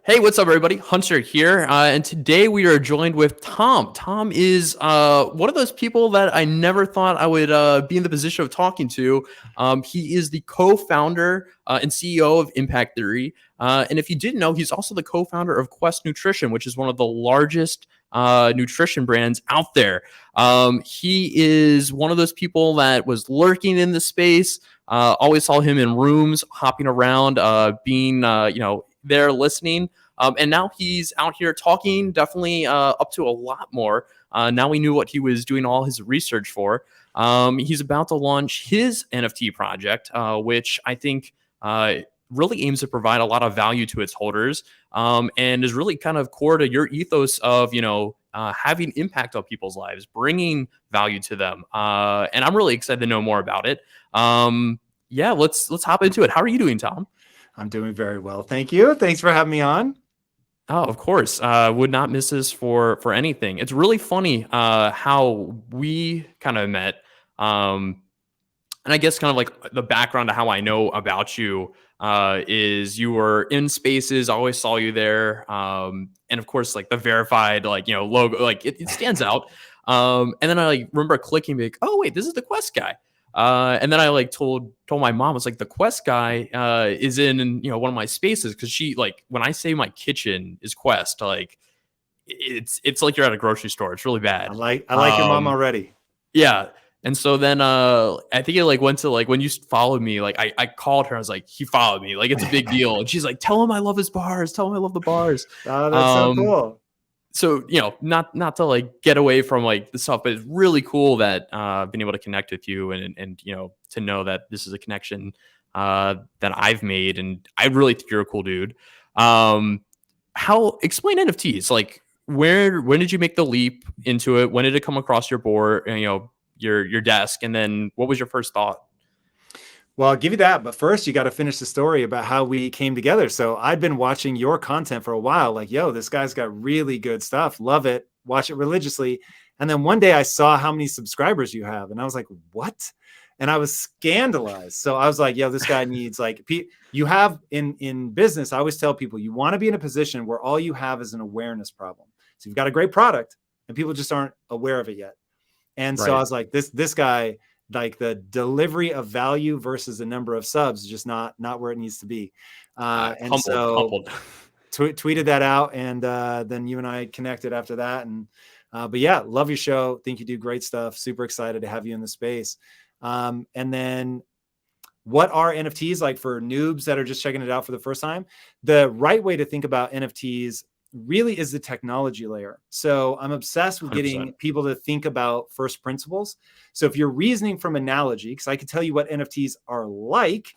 Hey, what's up, everybody? Hunter here, and today we are joined with Tom. Tom is one of those people that I never thought I would be in the position of talking to. He is the co-founder and CEO of Impact Theory, and if you didn't know, he's also the co-founder of Quest Nutrition, which is one of the largest nutrition brands out there. He is one of those people that was lurking in the space. Always saw him in rooms, hopping around, being there listening. And now he's out here talking, definitely up to a lot more. Now we knew what he was doing all his research for. He's about to launch his NFT project, which I think really aims to provide a lot of value to its holders, and is really kind of core to your ethos of, having impact on people's lives, bringing value to them. And I'm really excited to know more about it. Yeah, let's hop into it. How are you doing, Tom? I'm doing very well. Thank you. Thanks for having me on. Oh, of course. Would not miss this for anything. It's really funny how we kind of met. And I guess kind of like the background to how I know about you is you were in spaces. I always saw you there. And of course, like the verified, logo, like it stands out. And then I remember clicking, like, oh wait, this is the Quest guy. And then I told my mom, I was like, the Quest guy is in one of my spaces, because she, like, when I say my kitchen is Quest, like it's like you're at a grocery store. It's really bad. I like your mom already. Yeah. And so then I think it went to when you followed me, I called her. I was like, he followed me. Like, it's a big deal. And she's like, tell him I love his bars. Tell him I love the bars. Oh, that's so cool. So, not to get away from the stuff, but it's really cool that I've been able to connect with you and to know that this is a connection that I've made. And I really think you're a cool dude. Explain NFTs? When did you make the leap into it? When did it come across your board, your desk? And then what was your first thought? Well, I'll give you that. But first, you got to finish the story about how we came together. So I've been watching your content for a while. Like, yo, this guy's got really good stuff. Love it. Watch it religiously. And then one day I saw how many subscribers you have. And I was like, what? And I was scandalized. So I was like, yo, this guy needs, you have in business, I always tell people, you want to be in a position where all you have is an awareness problem. So you've got a great product and people just aren't aware of it yet. And so I was like, this guy, like, the delivery of value versus the number of subs is just not where it needs to be. Humbled. Tweeted that out, and then you and I connected after that. And but yeah, love your show. Think you do great stuff. Super excited to have you in the space. And then, what are NFTs? Like, for noobs that are just checking it out for the first time, the right way to think about NFTs really is the technology layer. So I'm obsessed with 100%. Getting people to think about first principles. So if you're reasoning from analogy, because I can tell you what NFTs are like,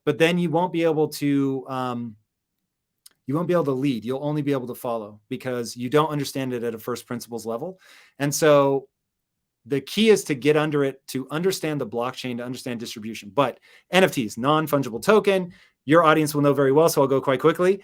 but then you won't be able to lead. You'll only be able to follow, because you don't understand it at a first principles level. And so the key is to get under it, to understand the blockchain, to understand distribution. But NFTs, non-fungible token, your audience will know very well, so I'll go quite quickly.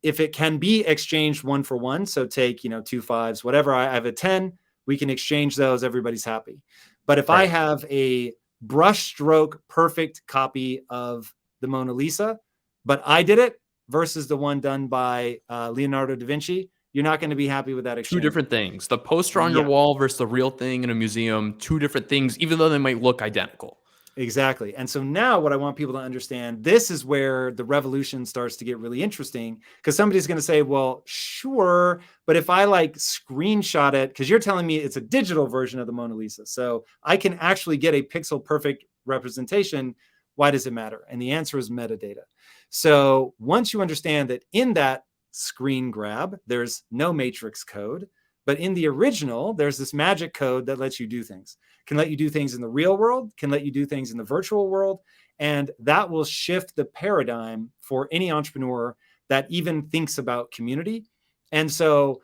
If it can be exchanged one for one, so take 2 5s, whatever. I have a 10, we can exchange those. Everybody's happy. But if I have a brushstroke perfect copy of the Mona Lisa, but I did it versus the one done by Leonardo da Vinci, you're not going to be happy with that exchange. Two different things. The poster on your wall versus the real thing in a museum. Two different things, even though they might look identical. Exactly. And so now what I want people to understand, this is where the revolution starts to get really interesting, because somebody's going to say, well, sure, but if I screenshot it, because you're telling me it's a digital version of the Mona Lisa, so I can actually get a pixel perfect representation, why does it matter? And the answer is metadata. So once you understand that in that screen grab, there's no matrix code, but in the original, there's this magic code that lets you do things. Can let you do things in the real world, can let you do things in the virtual world. And that will shift the paradigm for any entrepreneur that even thinks about community. And so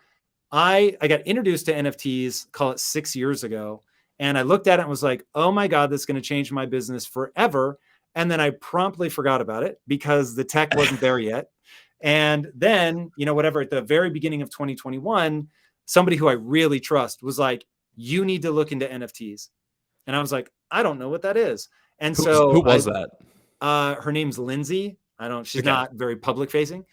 I got introduced to NFTs, call it 6 years ago. And I looked at it and was like, oh my God, that's going to change my business forever. And then I promptly forgot about it because the tech wasn't there yet. And then, at the very beginning of 2021, somebody who I really trust was like, you need to look into NFTs. And I was like, I don't know what that is. And who was that? Her name's Lindsay. She's not very public facing.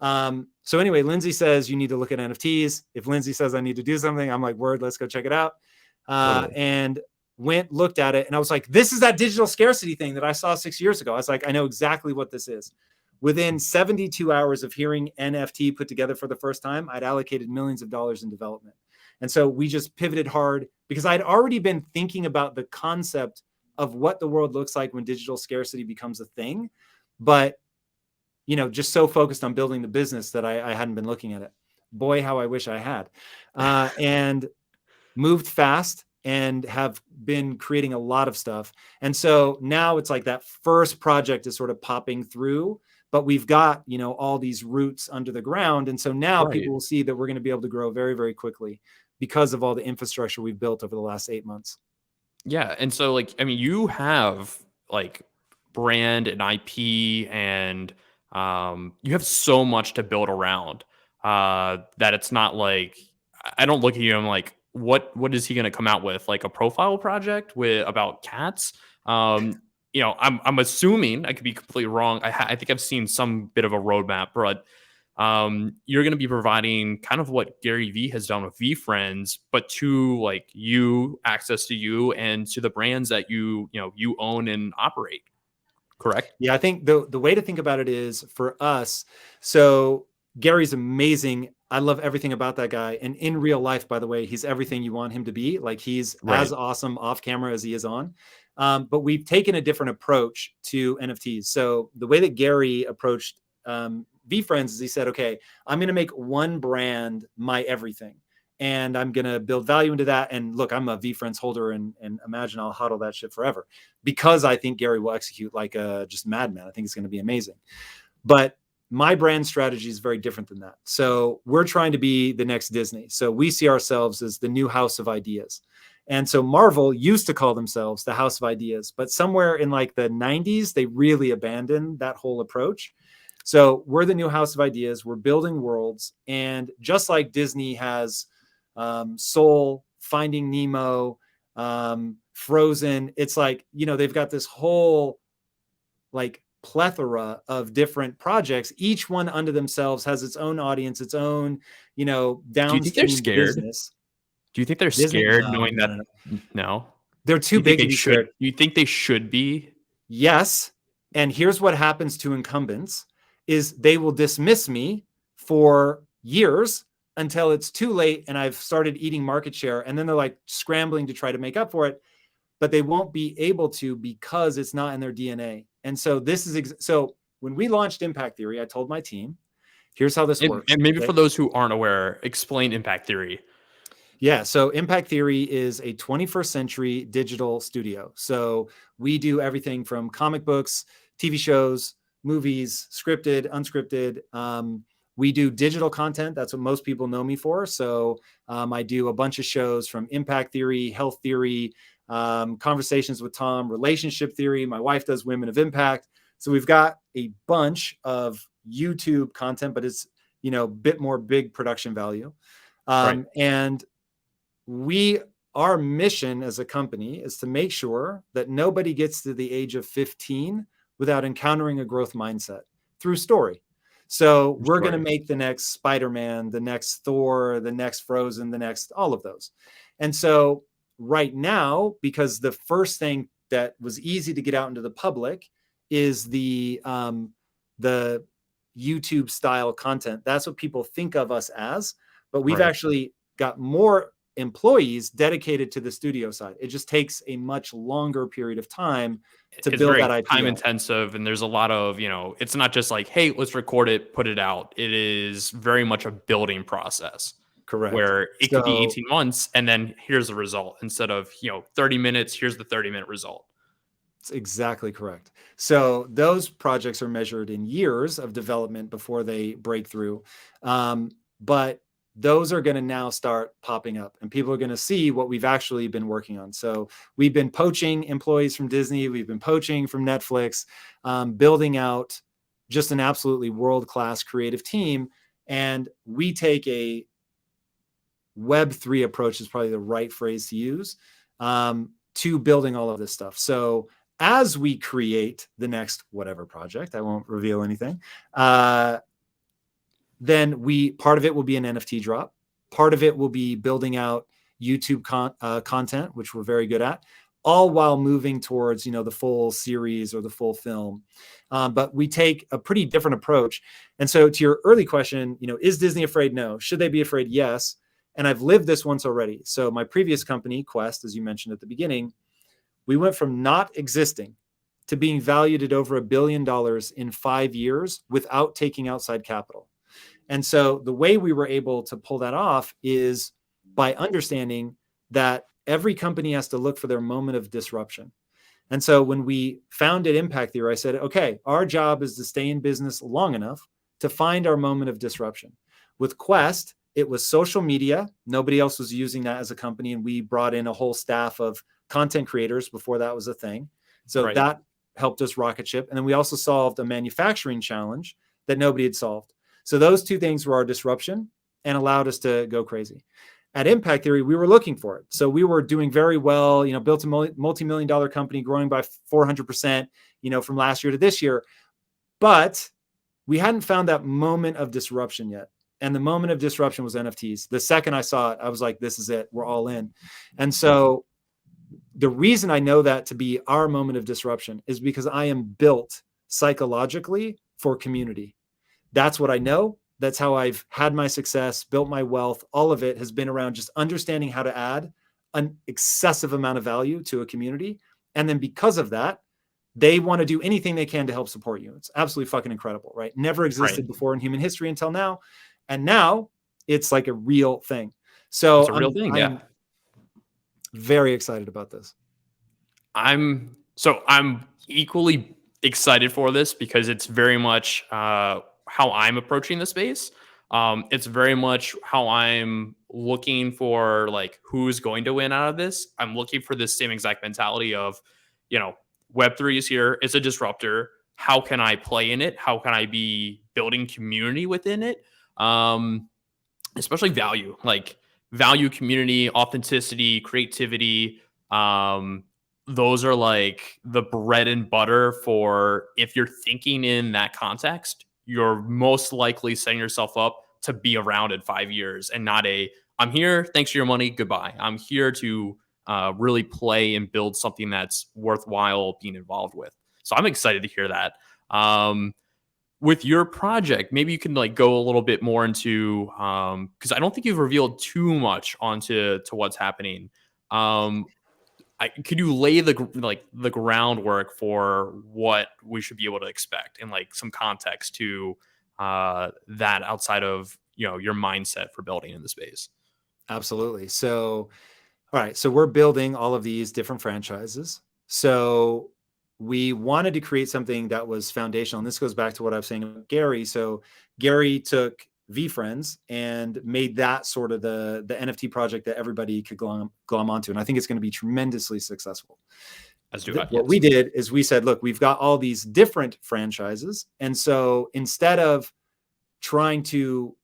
So anyway, Lindsay says you need to look at NFTs. If Lindsay says I need to do something, I'm like, word, let's go check it out. Totally. And went, looked at it, and I was like, this is that digital scarcity thing that I saw 6 years ago. I was like, I know exactly what this is. Within 72 hours of hearing NFT put together for the first time, I'd allocated millions of dollars in development. And so we just pivoted hard because I'd already been thinking about the concept of what the world looks like when digital scarcity becomes a thing. But, just so focused on building the business that I hadn't been looking at it. Boy, how I wish I had. And moved fast and have been creating a lot of stuff. And so now it's like that first project is sort of popping through, but we've got, all these roots under the ground. And so now Right. people will see that we're going to be able to grow very, very quickly because of all the infrastructure we've built over the last 8 months. Yeah. And so, like, I mean, you have like brand and IP, and you have so much to build around that it's not like I don't look at you and I'm like, what is he going to come out with? Like a profile project with about cats? I'm assuming, I could be completely wrong. I think I've seen some bit of a roadmap, but you're going to be providing kind of what Gary Vee has done with VeeFriends, but to like you, access to you and to the brands that you own and operate. Correct? Yeah, I think the way to think about it is for us. So Gary's amazing. I love everything about that guy. And in real life, by the way, he's everything you want him to be. Like he's as Right. awesome off camera as he is on. But we've taken a different approach to NFTs. So the way that Gary approached VeeFriends is he said, okay, I'm going to make one brand my everything. And I'm going to build value into that. And look, I'm a VeeFriends holder and imagine I'll hodl that shit forever because I think Gary will execute like a just madman. I think it's going to be amazing. But my brand strategy is very different than that. So we're trying to be the next Disney. So we see ourselves as the new house of ideas. And so Marvel used to call themselves the house of ideas, but somewhere in like the 90s, they really abandoned that whole approach. So we're the new house of ideas. We're building worlds. And just like Disney has Soul, Finding Nemo, Frozen, it's like, they've got this whole like plethora of different projects. Each one unto themselves has its own audience, its own, Do you think they're downstream scared? business. Do you think they're Disney? scared No, knowing no, that? no, no. No. They're Do too you think big to they be should? scared. Do you think they should be? Yes. And here's what happens to incumbents is they will dismiss me for years until it's too late and I've started eating market share. And then they're like scrambling to try to make up for it, but they won't be able to because it's not in their DNA. And so this is, so when we launched Impact Theory, I told my team, here's how this And, works. and maybe Okay? for those who aren't aware, explain impact theory. Yeah, so Impact Theory is a 21st century digital studio. So we do everything from comic books, TV shows, movies, scripted, unscripted. We do digital content. That's what most people know me for. So I do a bunch of shows from Impact Theory, Health Theory, Conversations with Tom, Relationship Theory. My wife does Women of Impact. So we've got a bunch of YouTube content, but it's a bit more big production value. Right. And our mission as a company is to make sure that nobody gets to the age of 15 without encountering a growth mindset through story. So we're going to make the next Spider-Man, the next Thor, the next Frozen, the next, all of those. And so right now, because the first thing that was easy to get out into the public is the YouTube style content. That's what people think of us as, but we've actually got more employees dedicated to the studio side. It just takes a much longer period of time to It's build very that IP time out. intensive, and there's a lot of, it's not just like, hey, let's record it, put it out. It is very much a building process. Correct. Where it could be 18 months and then here's the result instead of 30 minutes, here's the 30-minute result. That's exactly correct. So those projects are measured in years of development before they break through. But those are going to now start popping up and people are going to see what we've actually been working on. So we've been poaching employees from Disney. We've been poaching from Netflix, building out just an absolutely world-class creative team. And we take a Web3 approach is probably the right phrase to use, to building all of this stuff. So as we create the next whatever project, I won't reveal anything, then part of it will be an NFT drop. Part of it will be building out YouTube content, which we're very good at, all while moving towards, the full series or the full film. But we take a pretty different approach. And so to your early question, is Disney afraid? No. Should they be afraid? Yes. And I've lived this once already. So my previous company, Quest, as you mentioned at the beginning, we went from not existing to being valued at over $1 billion in 5 years without taking outside capital. And so the way we were able to pull that off is by understanding that every company has to look for their moment of disruption. And so when we founded Impact Theory, I said, okay, our job is to stay in business long enough to find our moment of disruption. With Quest, it was social media. Nobody else was using that as a company. And we brought in a whole staff of content creators before that was a thing. So that helped us rocket ship. And then we also solved a manufacturing challenge that nobody had solved. So those two things were our disruption and allowed us to go crazy. At Impact Theory, we were looking for it. So we were doing very well, built a multi-million-dollar company growing by 400%, from last year to this year. But we hadn't found that moment of disruption yet. And the moment of disruption was NFTs. The second I saw it, I was like, this is it. We're all in. And so the reason I know that to be our moment of disruption is because I am built psychologically for community. That's what I know. That's how I've had my success, built my wealth. All of it has been around just understanding how to add an excessive amount of value to a community. And then because of that, they want to do anything they can to help support you. It's absolutely fucking incredible, right? Never existed before in human history until now. And now it's like a real thing. So it's a real thing. I'm very excited about this. I'm equally excited for this because it's very much how I'm approaching the space. It's very much how I'm looking for like who's going to win out of this. I'm looking for this same exact mentality of, Web3 is here. It's a disruptor. How can I play in it? How can I be building community within it? Especially value, community, authenticity, creativity. Those are like the bread and butter for if you're thinking in that context, you're most likely setting yourself up to be around in 5 years and not I'm here, thanks for your money, goodbye. I'm here to really play and build something that's worthwhile being involved with. So I'm excited to hear that. With your project, maybe you can go a little bit more into, because I don't think you've revealed too much onto what's happening. Could you lay the groundwork for what we should be able to expect and some context to that outside of your mindset for building in the space? Absolutely. So, all right. So we're building all of these different franchises. So we wanted to create something that was foundational. And this goes back to what I was saying about Gary. So Gary took VFriends and made that sort of the NFT project that everybody could glom onto. And I think it's going to be tremendously successful. What we did is we said, look, we've got all these different franchises. And so instead of trying to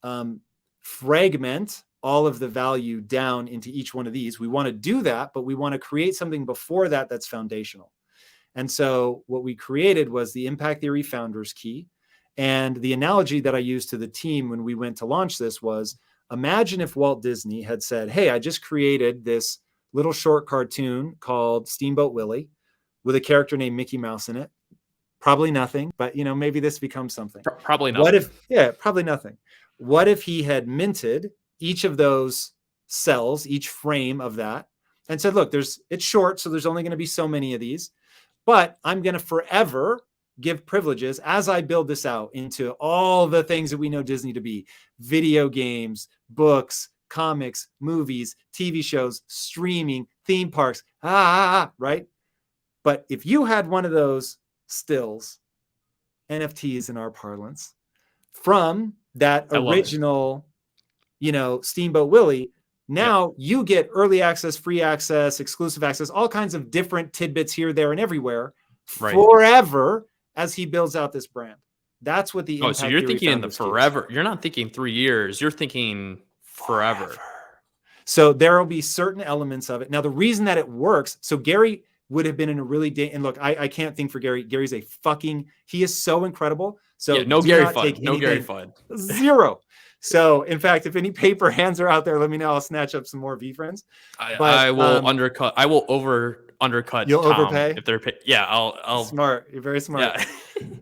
fragment all of the value down into each one of these, we want to do that, but we want to create something before that that's foundational. And so what we created was the Impact Theory Founders Key. And the analogy that I used to the team when we went to launch this was, imagine if Walt Disney had said, hey, I just created this little short cartoon called Steamboat Willie with a character named Mickey Mouse in it. Probably nothing, but maybe this becomes something. Probably nothing. Probably nothing. What if he had minted each of those cells, each frame of that, and said, look, it's short, so there's only going to be so many of these, but I'm going to forever give privileges as I build this out into all the things that we know Disney to be: video games, books, comics, movies, TV shows, streaming, theme parks, right? But if you had one of those stills, NFTs in our parlance, from that original, Steamboat Willie, now you get early access, free access, exclusive access, all kinds of different tidbits here, there, and everywhere forever as he builds out this brand. That's what the Impact so you're Theory thinking in the Founders forever. You're not thinking 3 years. You're thinking forever. So there will be certain elements of it. Now, the reason that it works, so Gary would have been in a really and look, I can't think for Gary. Gary's he is so incredible. So no do Gary not Fud. take No Gary anything. Fud. Zero. So in fact, if any paper hands are out there, let me know. I'll snatch up some more V friends. But I will undercut. I will undercut you'll Tom overpay. if they're. Yeah, I'll. Smart. You're very smart. Yeah.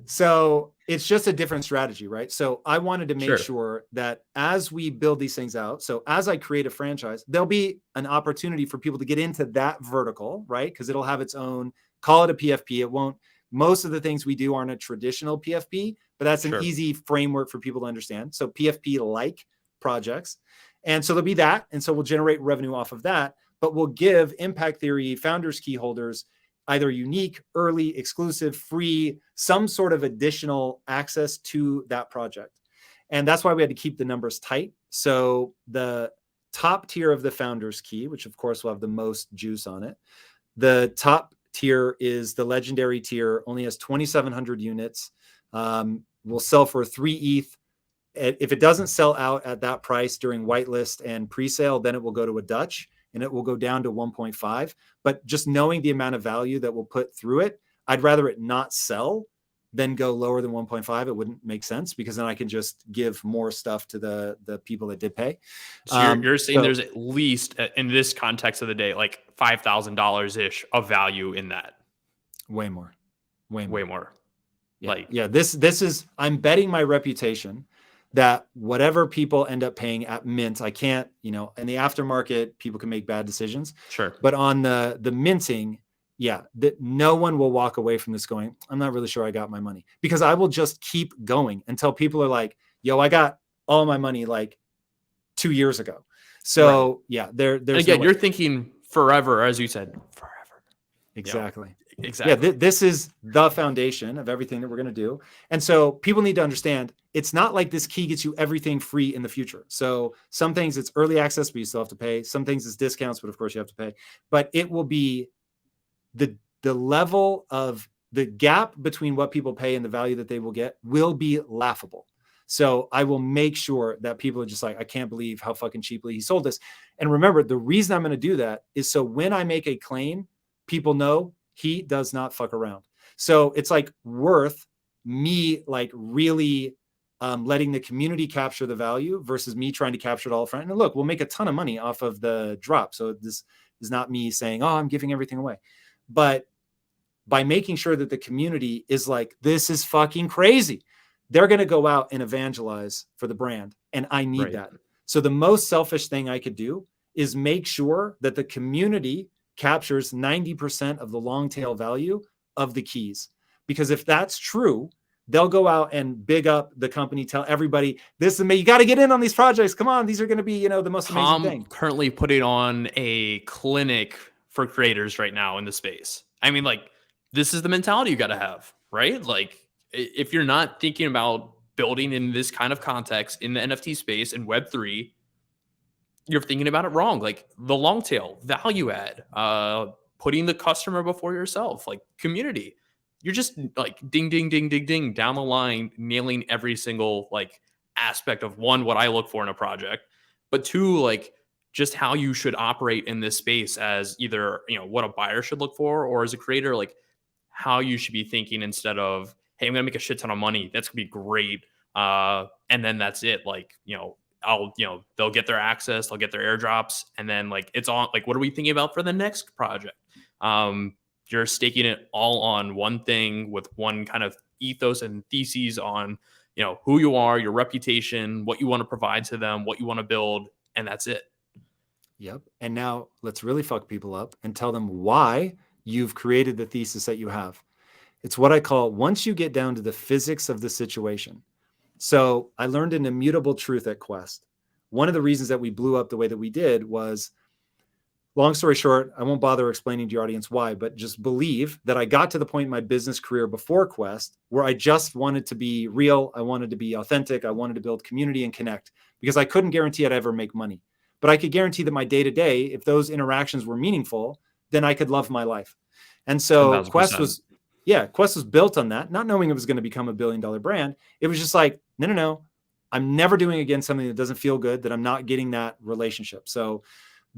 So it's just a different strategy, right? So I wanted to make Sure. sure that as we build these things out, so as I create a franchise, there'll be an opportunity for people to get into that vertical, right? Because it'll have its own, call it a PFP. It won't, most of the things we do aren't a traditional PFP, but that's an Sure. easy framework for people to understand. So PFP like projects. And so there'll be that. And so we'll generate revenue off of that, but we'll give Impact Theory founders key holders either unique, early, exclusive, free, some sort of additional access to that project. And that's why we had to keep the numbers tight. So the top tier of the founders key, which of course will have the most juice on it, the top tier is the legendary tier, only has 2,700 units, will sell for 3 ETH. If it doesn't sell out at that price during whitelist and pre-sale, then it will go to a Dutch and it will go down to 1.5. But just knowing the amount of value that we'll put through it, I'd rather it not sell than go lower than 1.5. It wouldn't make sense because then I can just give more stuff to the people that did pay. So you're saying there's at least in this context of the day, like $5,000 ish of value in that. Way more. Yeah, this is, I'm betting my reputation that whatever people end up paying at mint, I can't, in the aftermarket, people can make bad decisions. Sure. But on the minting, that no one will walk away from this going, I'm not really sure I got my money, because I will just keep going until people are like, yo, I got all my money like 2 years ago. So right. There's again, you're thinking forever, as you said, forever. Exactly. Exactly. Yeah, this is the foundation of everything that we're going to do. And so people need to understand it's not like this key gets you everything free in the future. So some things it's early access, but you still have to pay. Some things it's discounts, but of course you have to pay. But it will be the level of the gap between what people pay and the value that they will get will be laughable. So I will make sure that people are just like, I can't believe how fucking cheaply he sold this. And remember, the reason I'm going to do that is so when I make a claim, people know he does not fuck around. So it's like worth me like really letting the community capture the value versus me trying to capture it all front. And look, we'll make a ton of money off of the drop. So this is not me saying, oh, I'm giving everything away. But by making sure that the community is like, this is fucking crazy, they're going to go out and evangelize for the brand. And I need that. So the most selfish thing I could do is make sure that the community captures 90% of the long tail value of the keys. Because if that's true, they'll go out and big up the company, tell everybody, this is me, you got to get in on these projects. Come on, these are going to be, the most amazing thing. Currently putting on a clinic for creators right now in the space. I mean, like, this is the mentality you got to have, right? Like, if you're not thinking about building in this kind of context in the NFT space and Web3, you're thinking about it wrong. Like the long tail, value add, putting the customer before yourself, like community. You're just like ding, ding, ding, ding, ding down the line, nailing every single like aspect of one, what I look for in a project, but two, like just how you should operate in this space as either, what a buyer should look for, or as a creator, like how you should be thinking instead of, hey, I'm going to make a shit ton of money. That's going to be great. And then that's it. Like, they'll get their access, they'll get their airdrops, and then like it's on. Like, what are we thinking about for the next project? You're staking it all on one thing with one kind of ethos and theses on, who you are, your reputation, what you want to provide to them, what you want to build, and that's it. Yep. And now let's really fuck people up and tell them why you've created the thesis that you have. It's what I call once you get down to the physics of the situation. So I learned an immutable truth at Quest. One of the reasons that we blew up the way that we did was, long story short, I won't bother explaining to your audience why, but just believe that I got to the point in my business career before Quest where I just wanted to be real. I wanted to be authentic. I wanted to build community and connect because I couldn't guarantee I'd ever make money. But I could guarantee that my day-to-day, if those interactions were meaningful, then I could love my life. And so 1000%. Quest was built on that, not knowing it was going to become $1 billion brand. It was just like, no. I'm never doing again something that doesn't feel good, that I'm not getting that relationship. So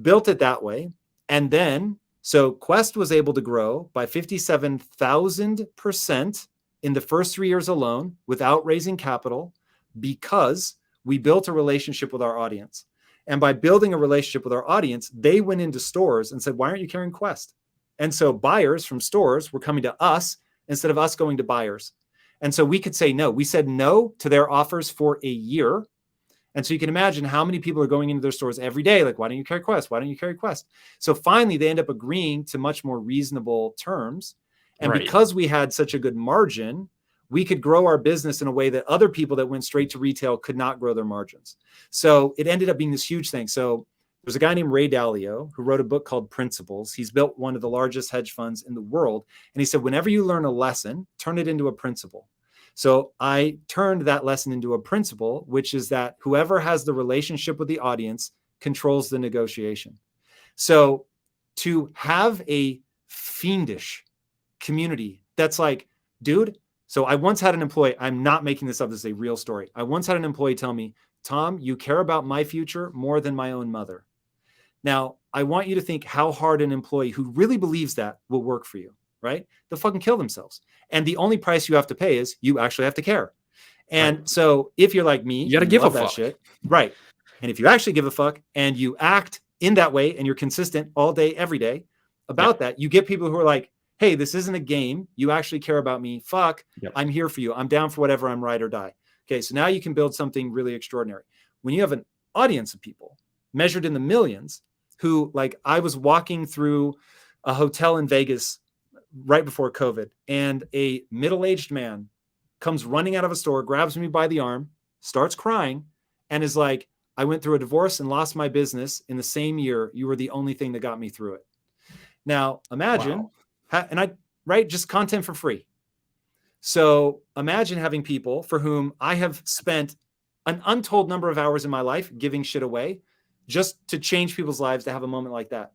built it that way. And then, so Quest was able to grow by 57,000% in the first 3 years alone without raising capital because we built a relationship with our audience. And by building a relationship with our audience, they went into stores and said, why aren't you carrying Quest? And so buyers from stores were coming to us instead of us going to buyers. And so we could say no. We said no to their offers for a year. And so you can imagine how many people are going into their stores every day. Like, why don't you carry Quest? Why don't you carry Quest? So finally, they end up agreeing to much more reasonable terms. And Right. because we had such a good margin, we could grow our business in a way that other people that went straight to retail could not grow their margins. So it ended up being this huge thing. So there's a guy named Ray Dalio who wrote a book called Principles. He's built one of the largest hedge funds in the world. And he said, whenever you learn a lesson, turn it into a principle. So I turned that lesson into a principle, which is that whoever has the relationship with the audience controls the negotiation. So to have a fiendish community that's like, dude, so I once had an employee, I'm not making this up, this is a real story. I once had an employee tell me, Tom, you care about my future more than my own mother. Now, I want you to think how hard an employee who really believes that will work for you, right? They'll fucking kill themselves. And the only price you have to pay is you actually have to care. And Right. so if you're like me, You got to give a love that fuck. shit, right? And if you actually give a fuck and you act in that way and you're consistent all day, every day about that, you get people who are like, hey, this isn't a game. You actually care about me. Fuck, Yep. I'm here for you. I'm down for whatever. I'm ride or die. Okay, so now you can build something really extraordinary. When you have an audience of people measured in the millions who, like, I was walking through a hotel in Vegas right before COVID, and a middle-aged man comes running out of a store, grabs me by the arm, starts crying, and is like, I went through a divorce and lost my business in the same year. You were the only thing that got me through it. Now, imagine, just content for free. So imagine having people for whom I have spent an untold number of hours in my life giving shit away just to change people's lives to have a moment like that.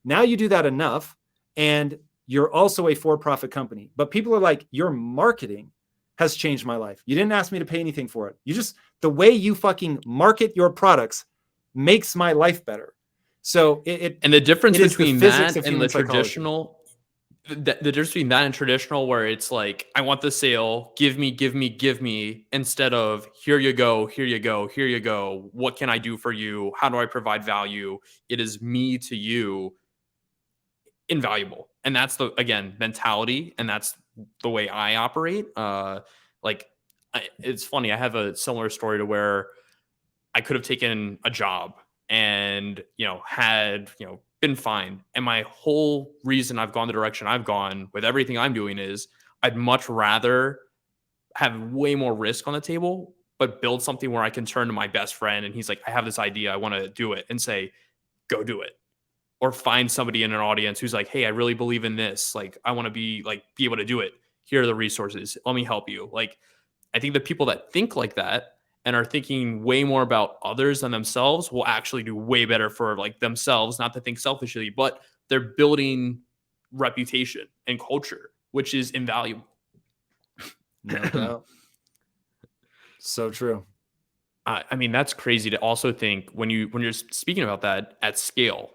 Now you do that enough, and you're also a for-profit company. But people are like, your marketing has changed my life. You didn't ask me to pay anything for it. The way you fucking market your products makes my life better. So and the difference between that and the traditional, the difference between that and traditional, where it's like, I want the sale, give me, instead of here you go, here you go, here you go. What can I do for you? How do I provide value? It is me to you, invaluable. And that's the, again, mentality. And that's the way I operate. It's funny. I have a similar story to where I could have taken a job and, had, been fine. And my whole reason I've gone the direction I've gone with everything I'm doing is I'd much rather have way more risk on the table, but build something where I can turn to my best friend and he's like, I have this idea, I want to do it, and say, go do it. Or find somebody in an audience who's like, hey, I really believe in this. Like, I want to be able to do it. Here are the resources. Let me help you. Like, I think the people that think like that and are thinking way more about others than themselves will actually do way better for like themselves, not to think selfishly, but they're building reputation and culture, which is invaluable. No doubt. So true. I mean, that's crazy to also think when you're speaking about that at scale.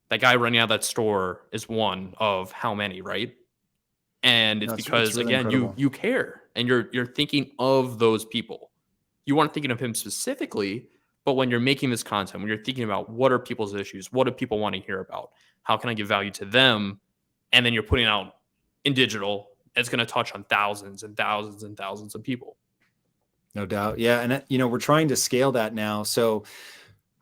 That guy running out of that store is one of how many, right? And it's because, really again, incredible. you care and you're thinking of those people. You aren't thinking of him specifically, but when you're making this content, when you're thinking about what are people's issues, what do people want to hear about, how can I give value to them, and then you're putting out in digital, it's going to touch on thousands and thousands and thousands of people. No doubt. Yeah. And, we're trying to scale that now. So,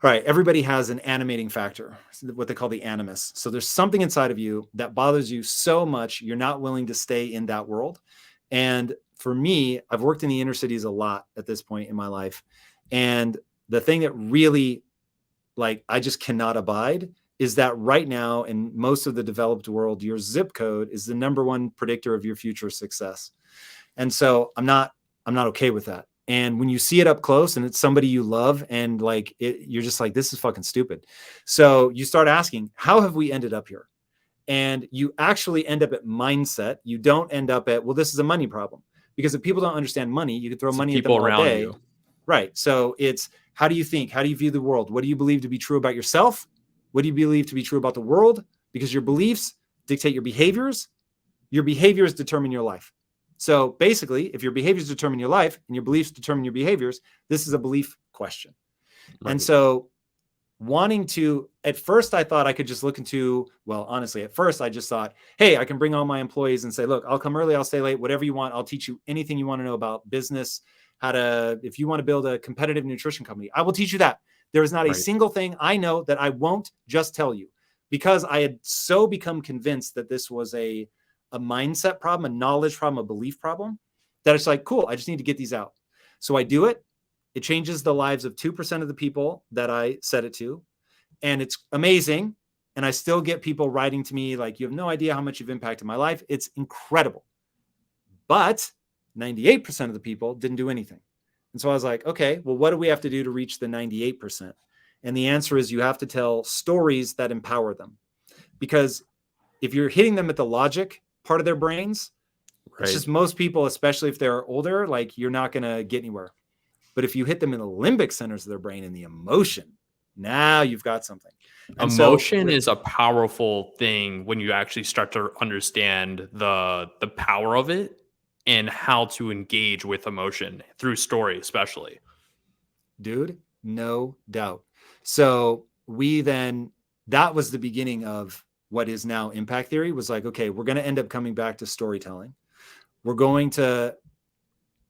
right, everybody has an animating factor, what they call the animus. So there's something inside of you that bothers you so much, you're not willing to stay in that world. And for me, I've worked in the inner cities a lot at this point in my life. And the thing that really, I just cannot abide is that right now in most of the developed world, your zip code is the number one predictor of your future success. And so I'm not okay with that. And when you see it up close and it's somebody you love and you're just like, this is fucking stupid. So you start asking, how have we ended up here? And you actually end up at mindset. You don't end up at, well, this is a money problem. Because if people don't understand money, you could throw money at them all day. You. Right. So it's, how do you think? How do you view the world? What do you believe to be true about yourself? What do you believe to be true about the world? Because your beliefs dictate your behaviors. Your behaviors determine your life. So basically, if your behaviors determine your life and your beliefs determine your behaviors, this is a belief question. Right. And so at first I thought I could just look into, well, honestly, at first I just thought, hey, I can bring all my employees and say, look, I'll come early, I'll stay late, whatever you want. I'll teach you anything you want to know about business, if you want to build a competitive nutrition company, I will teach you that. There is not a single thing I know that I won't just tell you, because I had so become convinced that this was a mindset problem, a knowledge problem, a belief problem, that it's like, cool, I just need to get these out. So I do it. It changes the lives of 2% of the people that I said it to. And it's amazing. And I still get people writing to me like, you have no idea how much you've impacted my life. It's incredible. But 98% of the people didn't do anything. And so I was like, okay, well, what do we have to do to reach the 98%? And the answer is you have to tell stories that empower them. Because if you're hitting them at the logic part of their brains, it's just most people, especially if they're older, like you're not going to get anywhere. But if you hit them in the limbic centers of their brain and the emotion, now you've got something. And emotion is a powerful thing when you actually start to understand the power of it and how to engage with emotion through story, especially. Dude, no doubt. So that was the beginning of what is now impact theory. Was like, okay, we're going to end up coming back to storytelling. We're going to,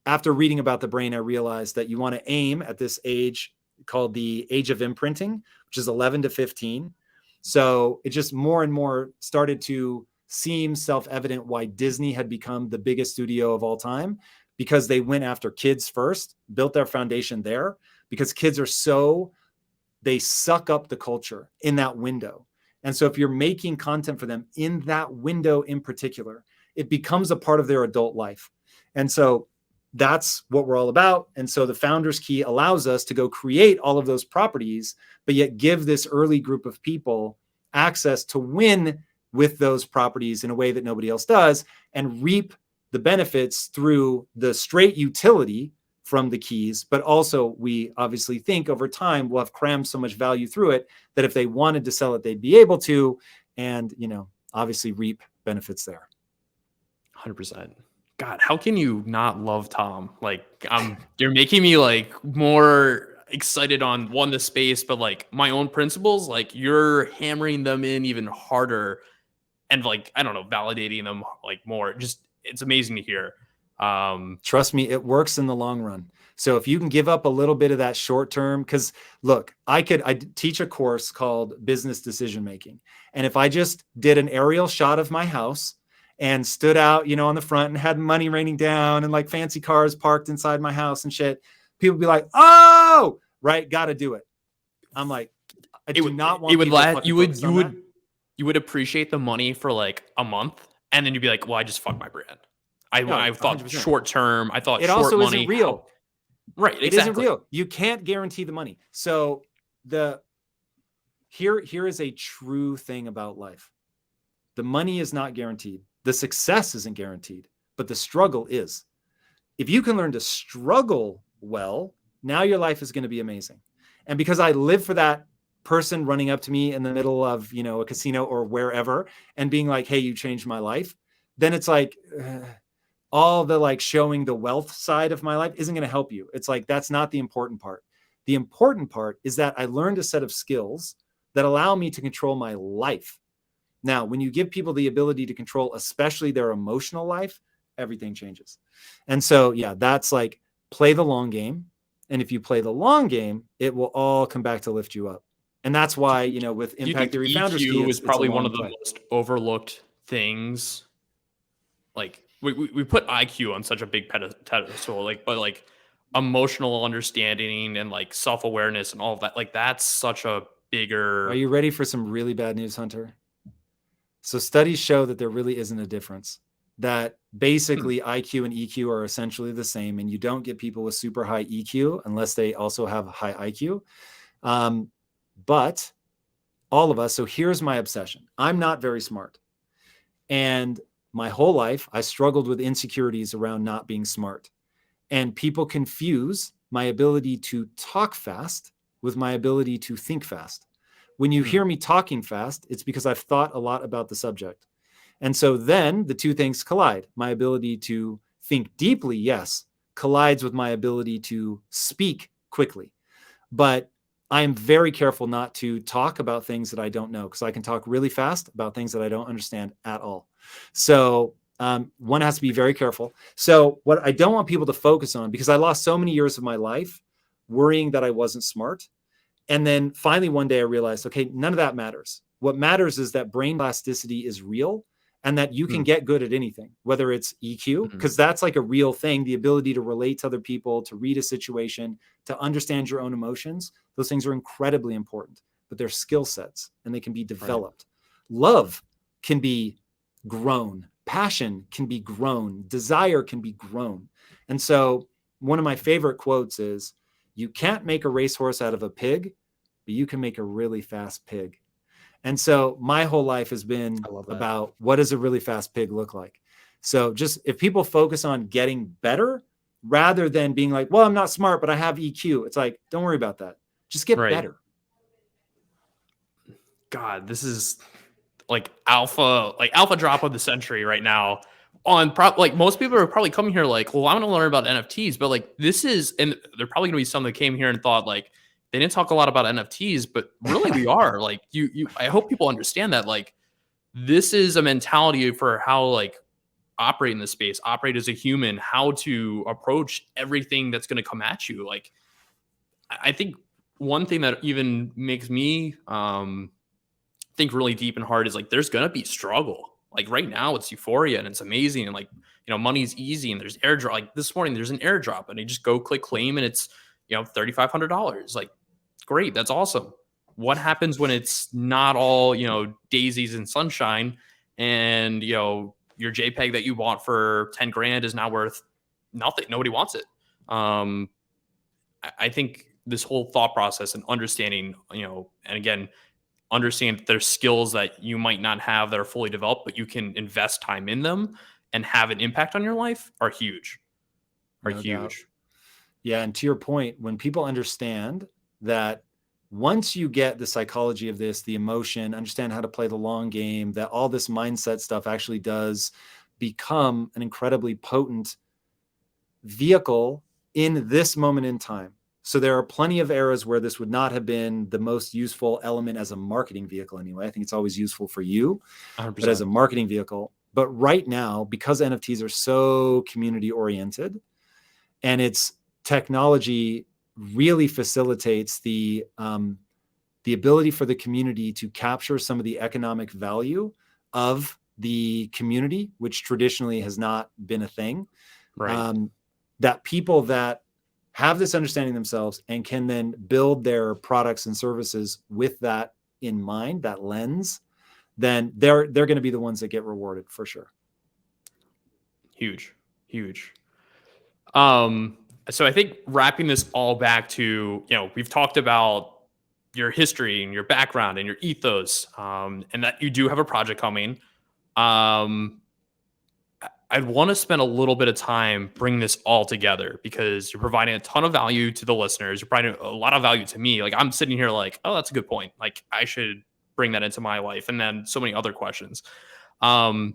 after reading about the brain, I realized that you want to aim at this age called the age of imprinting, which is 11 to 15. So it just more and more started to seem self-evident why Disney had become the biggest studio of all time, because they went after kids first, built their foundation there, because kids they suck up the culture in that window. And so if you're making content for them in that window in particular, it becomes a part of their adult life. And so that's what we're all about. And so the founder's key allows us to go create all of those properties, but yet give this early group of people access to win with those properties in a way that nobody else does, and reap the benefits through the straight utility from the keys. But also we obviously think over time we'll have crammed so much value through it that if they wanted to sell it, they'd be able to, and, obviously reap benefits there. 100%. God, how can you not love Tom? Like, you're making me like more excited on the space, but like my own principles, like you're hammering them in even harder, and like, I don't know, validating them like more. It's amazing to hear. Trust me, it works in the long run. So if you can give up a little bit of that short term, because look, I teach a course called business decision making. And if I just did an aerial shot of my house and stood out, on the front and had money raining down and like fancy cars parked inside my house and shit, people be like, oh, right, got to do it. I'm like, I do not want you would appreciate the money for like a month, and then you'd be like, well, I just fucked my brand. I thought 100%. Short term. I thought it short also money isn't real. Right. It isn't real. You can't guarantee the money. So here is a true thing about life. The money is not guaranteed. The success isn't guaranteed, but the struggle is. If you can learn to struggle well, now your life is going to be amazing. And because I live for that person running up to me in the middle of, a casino or wherever and being like, hey, you changed my life, then it's like, all the like showing the wealth side of my life isn't going to help you. It's like, that's not the important part. The important part is that I learned a set of skills that allow me to control my life. Now, when you give people the ability to control, especially their emotional life, everything changes. And so, yeah, that's like, play the long game. And if you play the long game, it will all come back to lift you up. And that's why, with Impact Theory Founders Key, is probably one of the most overlooked things. Like, we put IQ on such a big pedestal, but like emotional understanding and like self-awareness and all of that, like that's such a bigger. Are you ready for some really bad news, Hunter? So studies show that there really isn't a difference, that basically IQ and EQ are essentially the same, and you don't get people with super high EQ unless they also have high IQ. But all of us, so here's my obsession. I'm not very smart. And my whole life, I struggled with insecurities around not being smart. And people confuse my ability to talk fast with my ability to think fast. When you hear me talking fast, it's because I've thought a lot about the subject. And so then the two things collide, my ability to think deeply, yes, collides with my ability to speak quickly. But I am very careful not to talk about things that I don't know, because I can talk really fast about things that I don't understand at all. So one has to be very careful. So what I don't want people to focus on, because I lost so many years of my life worrying that I wasn't smart. And then finally, one day I realized, okay, none of that matters. What matters is that brain plasticity is real and that you can Mm, get good at anything, whether it's EQ, mhm. because that's like a real thing, the ability to relate to other people, to read a situation, to understand your own emotions. Those things are incredibly important, but they're skill sets and they can be Right. developed. Love can be grown, passion can be grown, desire can be grown. And so, one of my favorite quotes is, you can't make a racehorse out of a pig, but you can make a really fast pig. And so my whole life has been I love that. about, what does a really fast pig look like? So just if people focus on getting better rather than being like, well, I'm not smart, but I have EQ. It's like, don't worry about that. Just get Right. better. God, this is like alpha drop of the century right now. Like most people are probably coming here like, well, I want to learn about NFTs, but like this is, and there are probably gonna be some that came here and thought like they didn't talk a lot about NFTs, but really we are like I hope people understand that like this is a mentality for how like operate in this space, operate as a human, how to approach everything that's going to come at you. Like, I think one thing that even makes me think really deep and hard is like, there's going to be struggle. Like right now, it's euphoria and it's amazing. And like, money's easy and there's airdrop. Like this morning, there's an airdrop and you just go click claim and it's, $3,500. Like, great. That's awesome. What happens when it's not all, daisies and sunshine and, your JPEG that you bought for 10 grand is now worth nothing. Nobody wants it. I think this whole thought process and understanding, and again, understand that there's skills that you might not have that are fully developed, but you can invest time in them and have an impact on your life are huge. Are No doubt. huge. Yeah. And to your point, when people understand that once you get the psychology of this, the emotion, understand how to play the long game, that all this mindset stuff actually does become an incredibly potent vehicle in this moment in time. So there are plenty of eras where this would not have been the most useful element as a marketing vehicle anyway. I think it's always useful for you, 100%. but as a marketing vehicle. But right now, because NFTs are so community oriented and its technology really facilitates the ability for the community to capture some of the economic value of the community, which traditionally has not been a thing. Right. That people that have this understanding themselves and can then build their products and services with that in mind, that lens, then they're going to be the ones that get rewarded for sure. Huge. So I think wrapping this all back to, we've talked about your history and your background and your ethos, and that you do have a project coming. I'd want to spend a little bit of time bringing this all together because you're providing a ton of value to the listeners. You're providing a lot of value to me. Like I'm sitting here like, oh, that's a good point. Like I should bring that into my life. And then so many other questions. Um,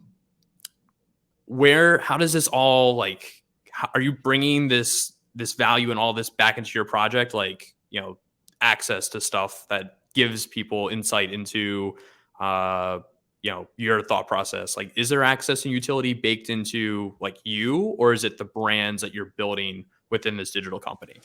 how does this all like, are you bringing this value and all this back into your project? Like, access to stuff that gives people insight into, your thought process. Like, is there access and utility baked into like you, or is it the brands that you're building within this digital company?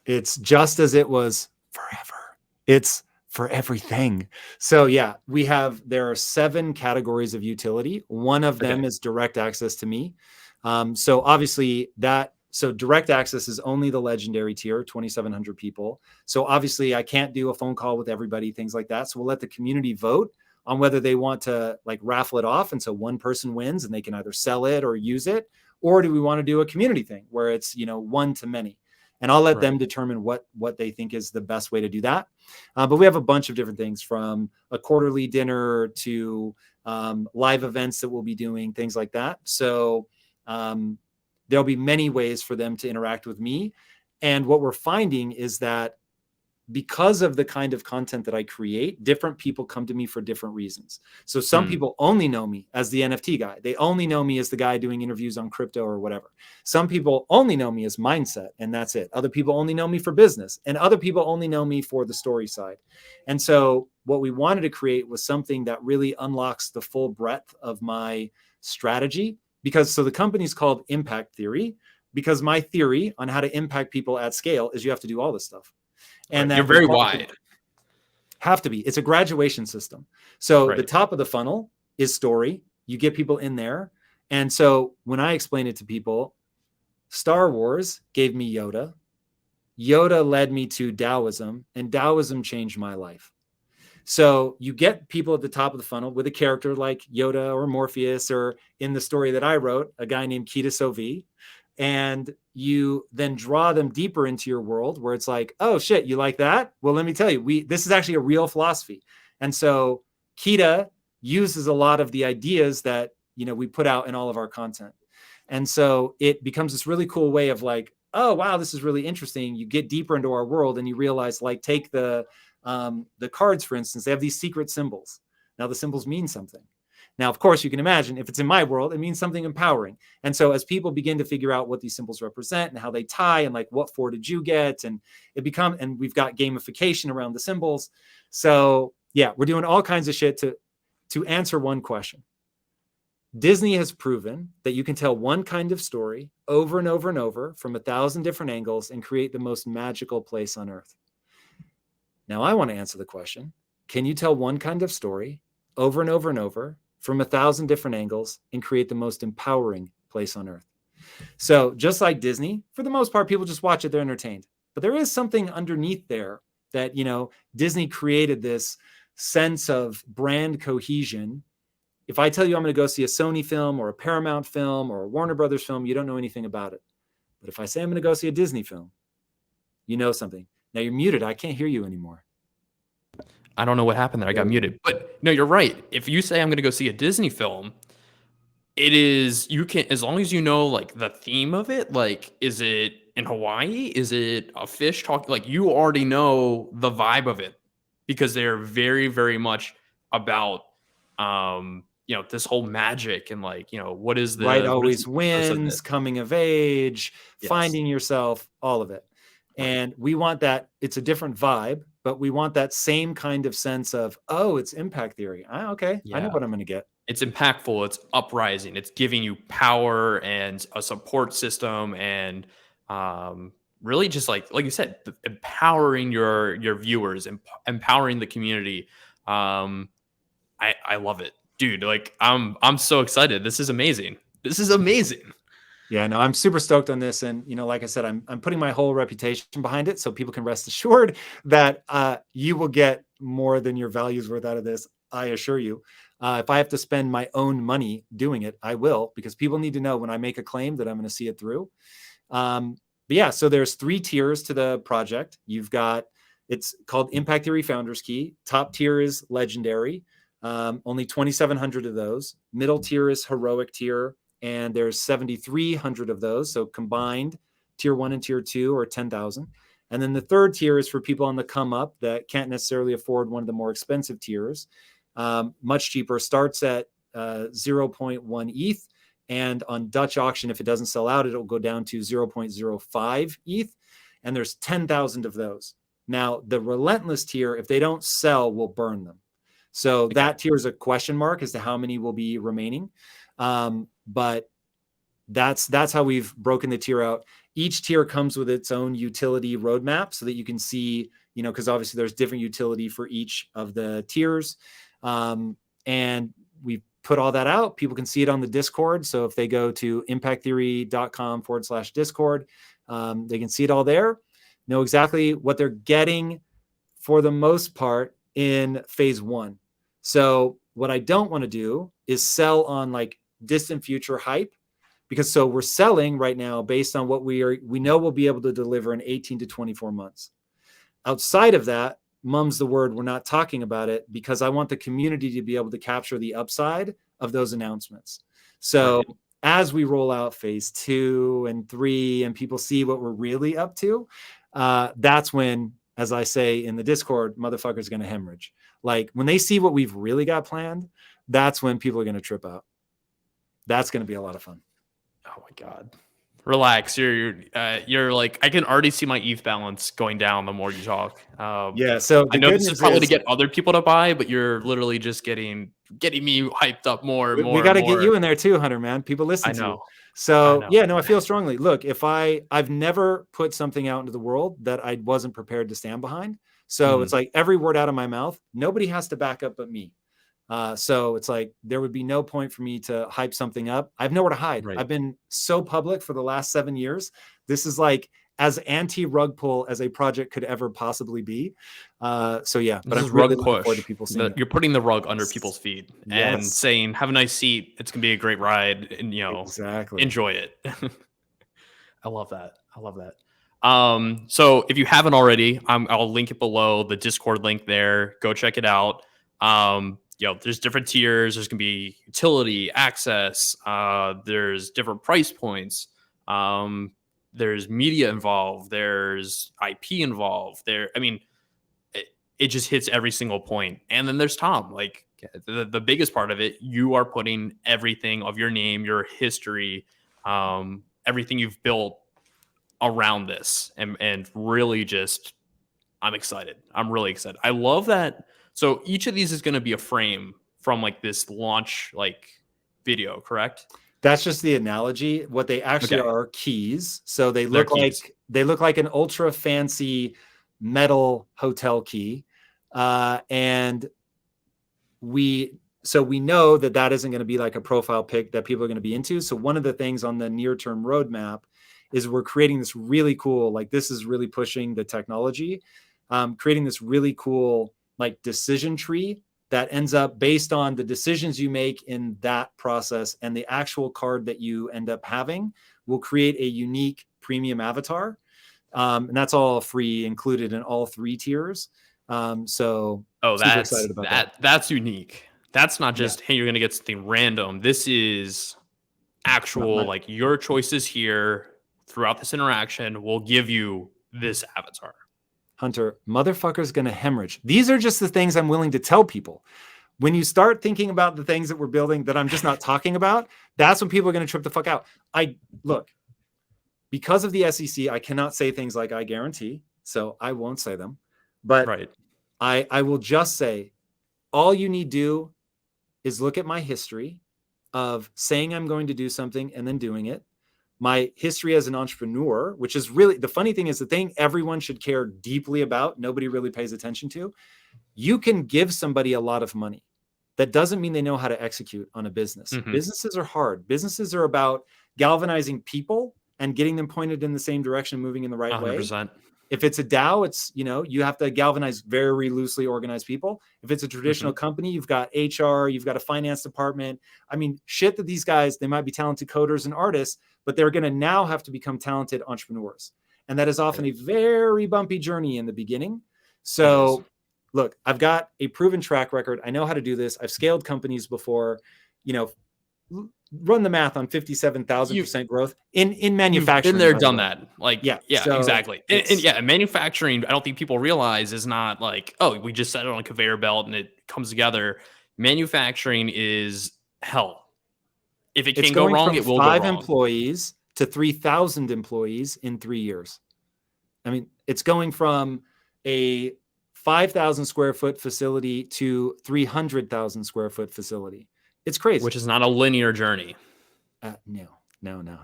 It's just as it was forever. It's for everything. So yeah, there are 7 categories of utility. One of them Okay. is direct access to me. So obviously so direct access is only the legendary tier, 2,700 people. So obviously I can't do a phone call with everybody, things like that. So we'll let the community vote on whether they want to like raffle it off. And so one person wins and they can either sell it or use it. Or do we want to do a community thing where it's, one to many? And I'll let them determine what they think is the best way to do that. But we have a bunch of different things, from a quarterly dinner to live events that we'll be doing, things like that. So there'll be many ways for them to interact with me. And what we're finding is that because of the kind of content that I create, different people come to me for different reasons. So some people only know me as the NFT guy. They only know me as the guy doing interviews on crypto or whatever. Some people only know me as mindset, and that's it. Other people only know me for business, and other people only know me for the story side. And so what we wanted to create was something that really unlocks the full breadth of my strategy. Because so the company's called Impact Theory, because my theory on how to impact people at scale is you have to do all this stuff. And Right. You're that very wide. have to be. It's a graduation system. So Right. the top of the funnel is story. You get people in there. And so when I explain it to people, Star Wars gave me Yoda. Yoda led me to Taoism, and Taoism changed my life. So you get people at the top of the funnel with a character like Yoda or Morpheus, or in the story that I wrote, a guy named Kita Sovi. And you then draw them deeper into your world where it's like, oh shit, you like that? Well, let me tell you, this is actually a real philosophy. And so Kita uses a lot of the ideas that, we put out in all of our content. And so it becomes this really cool way of like, oh, wow, this is really interesting. You get deeper into our world and you realize, like, take the cards, for instance, they have these secret symbols. Now the symbols mean something. Now, of course, you can imagine if it's in my world, it means something empowering. And so as people begin to figure out what these symbols represent and how they tie and like what for did you get, and and we've got gamification around the symbols. So yeah, we're doing all kinds of shit to answer one question. Disney has proven that you can tell one kind of story over and over and over from 1,000 different angles and create the most magical place on earth. Now I want to answer the question, can you tell one kind of story over and over and over from 1,000 different angles and create the most empowering place on earth? So just like Disney, for the most part, people just watch it, they're entertained. But there is something underneath there that, Disney created this sense of brand cohesion. If I tell you I'm going to go see a Sony film or a Paramount film or a Warner Brothers film, you don't know anything about it. But if I say I'm going to go see a Disney film, you know something. Now you're muted. I can't hear you anymore. I don't know what happened there. I got muted. But no, you're right. If you say I'm going to go see a Disney film, it is, you can, as long as you know like the theme of it, like, is it in Hawaii? Is it a fish talking? Like, you already know the vibe of it because they're very, very much about, this whole magic and like, what is the right what is always the purpose of wins, this? coming of age, Yes. finding yourself, all of it. Right. And we want that. It's a different vibe, but we want that same kind of sense of, oh, it's impact theory. Okay, I know Yeah. what I'm going to get. It's impactful. It's uprising. It's giving you power and a support system, and really just like you said, empowering your viewers, empowering the community. I love it, dude. Like, I'm so excited. This is amazing. This is amazing. Yeah, no, I'm super stoked on this. And, like I said, I'm putting my whole reputation behind it so people can rest assured that you will get more than your value's worth out of this. I assure you. If I have to spend my own money doing it, I will, because people need to know when I make a claim that I'm going to see it through. But yeah, so there's 3 tiers to the project. It's called Impact Theory Founders Key. Top tier is Legendary. Only 2,700 of those. Middle tier is Heroic tier. And there's 7,300 of those. So combined, tier 1 and tier 2 are 10,000. And then the third tier is for people on the come up that can't necessarily afford one of the more expensive tiers. Much cheaper, starts at 0.1 ETH. And on Dutch auction, if it doesn't sell out, it'll go down to 0.05 ETH. And there's 10,000 of those. Now, the Relentless tier, if they don't sell, we'll burn them. So that tier is a question mark as to how many will be remaining. But that's how we've broken the tier out. Each tier comes with its own utility roadmap so that you can see, because obviously there's different utility for each of the tiers. And we put all that out. People can see it on the Discord. So if they go to impacttheory.com/Discord, they can see it all there, know exactly what they're getting for the most part in phase 1. So what I don't want to do is sell on like distant future hype, because so we're selling right now based on what we know we'll be able to deliver in 18 to 24 months. Outside of that, mum's the word, we're not talking about it, because I want the community to be able to capture the upside of those announcements. So right. As we roll out phase 2 and 3 and people see what we're really up to, that's when as I say in the Discord, motherfucker's going to hemorrhage. Like when they see what we've really got planned, that's when people are going to trip out. That's going to be a lot of fun. Oh my God. Relax. You're like, I can already see my ETH balance going down the more you talk. Yeah. So I the know good this is news probably to is get other people to buy, but you're literally just getting me hyped up more and we more got and to get more. you in there too, Hunter, man. People listen I to you. know. I So know. yeah, no, I feel strongly. Look, if I've never put something out into the world that I wasn't prepared to stand behind. So it's like every word out of my mouth, nobody has to back up but me. So it's like there would be no point for me to hype something up. I have nowhere to hide. Right. I've been so public for the last 7 years. This is like as anti-rug pull as a project could ever possibly be. So yeah, but This I'm is really rug looking forward to push. people seeing it. You're putting the rug under people's feet and Yes, saying, "Have a nice seat. It's gonna be a great ride, and exactly. enjoy it." I love that. I love that. So if you haven't already, I'll link it below, the Discord link there. Go check it out. There's different tiers. There's gonna be utility, access. There's different price points. There's media involved. There's IP involved. It just hits every single point. And then there's Tom. Like the biggest part of it, you are putting everything of your name, your history, everything you've built around this, and really just I'm excited. I'm really excited. I love that. So each of these is going to be a frame from like this launch like video, correct? That's just the analogy. What they actually Okay. are keys. So they They're look keys. like an ultra fancy metal hotel key. And we know that isn't going to be like a profile pic that people are going to be into. So one of the things on the near term roadmap is we're creating this really cool, like this is really pushing the technology, creating this really cool like decision tree that ends up based on the decisions you make in that process and the actual card that you end up having will create a unique premium avatar. And that's all free, included in all 3 tiers. So super excited about that. That's unique. That's not Yeah. just, hey, you're going to get something random. This is actual, like your choices here throughout this interaction will give you this avatar. Hunter, motherfucker's going to hemorrhage. These are just the things I'm willing to tell people. When you start thinking about the things that we're building that I'm just not talking about, that's when people are going to trip the fuck out. Look, because of the SEC, I cannot say things like I guarantee, so I won't say them. But right. I will just say, all you need to do is look at my history of saying I'm going to do something and then doing it. My history as an entrepreneur, which is really the funny thing is the thing everyone should care deeply about, nobody really pays attention to. You can give somebody a lot of money. That doesn't mean they know how to execute on a business. Mm-hmm. Businesses are hard. Businesses are about galvanizing people and getting them pointed in the same direction, moving in the right 100%. way. If it's a DAO, it's, you have to galvanize very loosely organized people. If it's a traditional company, you've got HR, you've got a finance department. I mean, shit that these guys, they might be talented coders and artists, but they're going to now have to become talented entrepreneurs. And that is often a very bumpy journey in the beginning. So look, I've got a proven track record. I know how to do this. I've scaled companies before, run the math on 57,000% growth in manufacturing. You've been there, done that. Like, so exactly. And manufacturing, I don't think people realize is not like, oh, we just set it on a conveyor belt and it comes together. Manufacturing is hell. If it can go wrong, it will go wrong. 5 employees to 3,000 employees in 3 years. I mean, it's going from a 5,000 square foot facility to 300,000 square foot facility. It's crazy. Which is not a linear journey. No.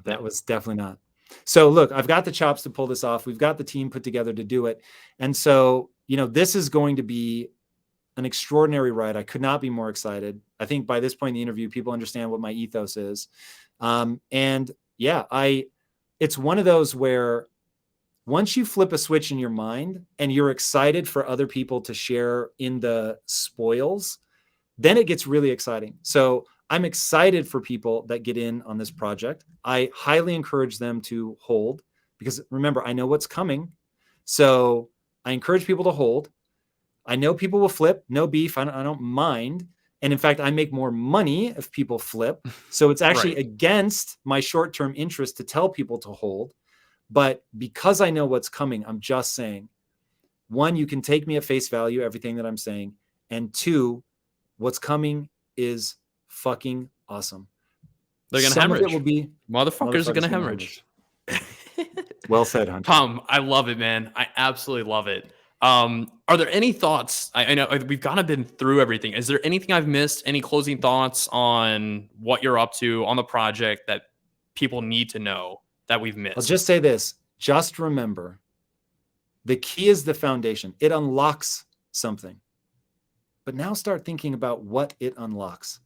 That was definitely not. So look, I've got the chops to pull this off. We've got the team put together to do it. And so, this is going to be an extraordinary ride. I could not be more excited. I think by this point in the interview, people understand what my ethos is. And yeah, it's one of those where once you flip a switch in your mind and you're excited for other people to share in the spoils, then it gets really exciting. So I'm excited for people that get in on this project. I highly encourage them to hold because remember, I know what's coming. So I encourage people to hold. I know people will flip, no beef. I don't mind. And in fact, I make more money if people flip. So it's actually against my short-term interest to tell people to hold. But because I know what's coming, I'm just saying, one, you can take me at face value, everything that I'm saying. And two, what's coming is fucking awesome. They're going to Some of hemorrhage. it will be Motherfuckers are going to hemorrhage. Well said, Hunter. Tom, I love it, man. I absolutely love it. Are there any thoughts? I know we've kind of been through everything. Is there anything I've missed? Any closing thoughts on what you're up to on the project that people need to know that we've missed? I'll just say this. Just remember, the key is the foundation. It unlocks something. But now start thinking about what it unlocks.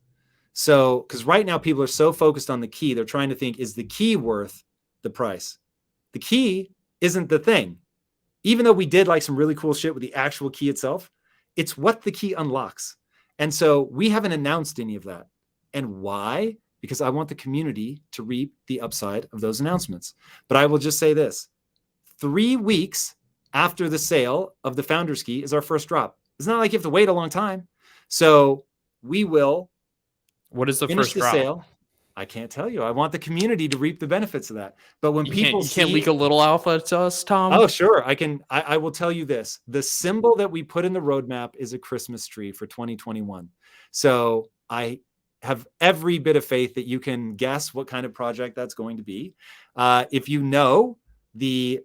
So, because right now people are so focused on the key, they're trying to think, is the key worth the price? The key isn't the thing. Even though we did like some really cool shit with the actual key itself, it's what the key unlocks. And so we haven't announced any of that. And why? Because I want the community to reap the upside of those announcements. But I will just say this. 3 weeks after the sale of the Founders Key is our first drop. It's not like you have to wait a long time. So we will What is the finish first the drop? sale. I can't tell you. I want the community to reap the benefits of that. But when people you can't leak a little alpha to us, Tom. Oh, sure. I can. I will tell you this. The symbol that we put in the roadmap is a Christmas tree for 2021. So I have every bit of faith that you can guess what kind of project that's going to be. If you know the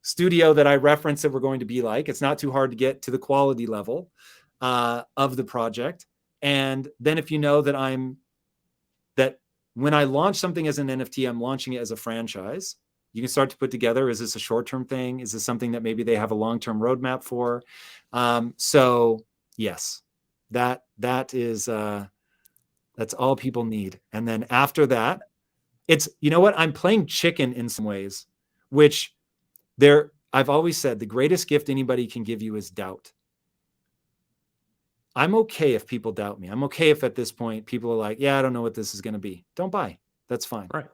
studio that I referenced that we're going to be like, it's not too hard to get to the quality level of the project. And then if you know that that when I launch something as an NFT, I'm launching it as a franchise. You can start to put together, is this a short-term thing? Is this something that maybe they have a long-term roadmap for? So yes, that is, that's all people need. And then after that, it's, you know what? I'm playing chicken in some ways, which I've always said the greatest gift anybody can give you is doubt. I'm okay if people doubt me. I'm okay if at this point people are like, yeah, I don't know what this is going to be. Don't buy. That's fine. Right.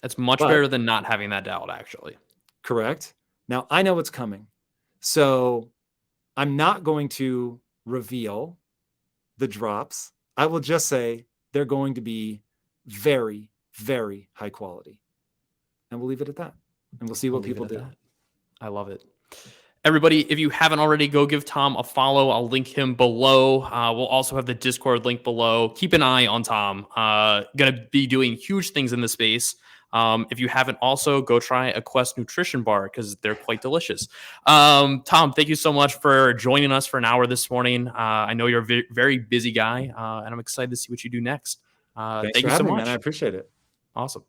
That's much better than not having that doubt, actually. Correct. Now I know what's coming. So I'm not going to reveal the drops. I will just say they're going to be very, very high quality. And we'll leave it at that. And we'll see what people do. I love it. Everybody, if you haven't already, go give Tom a follow. I'll link him below. We'll also have the Discord link below. Keep an eye on Tom. Going to be doing huge things in the space. If you haven't also, go try a Quest nutrition bar because they're quite delicious. Tom, thank you so much for joining us for an hour this morning. I know you're a very busy guy, and I'm excited to see what you do next. Thanks thank for you so having me, much. man. I appreciate it. Awesome.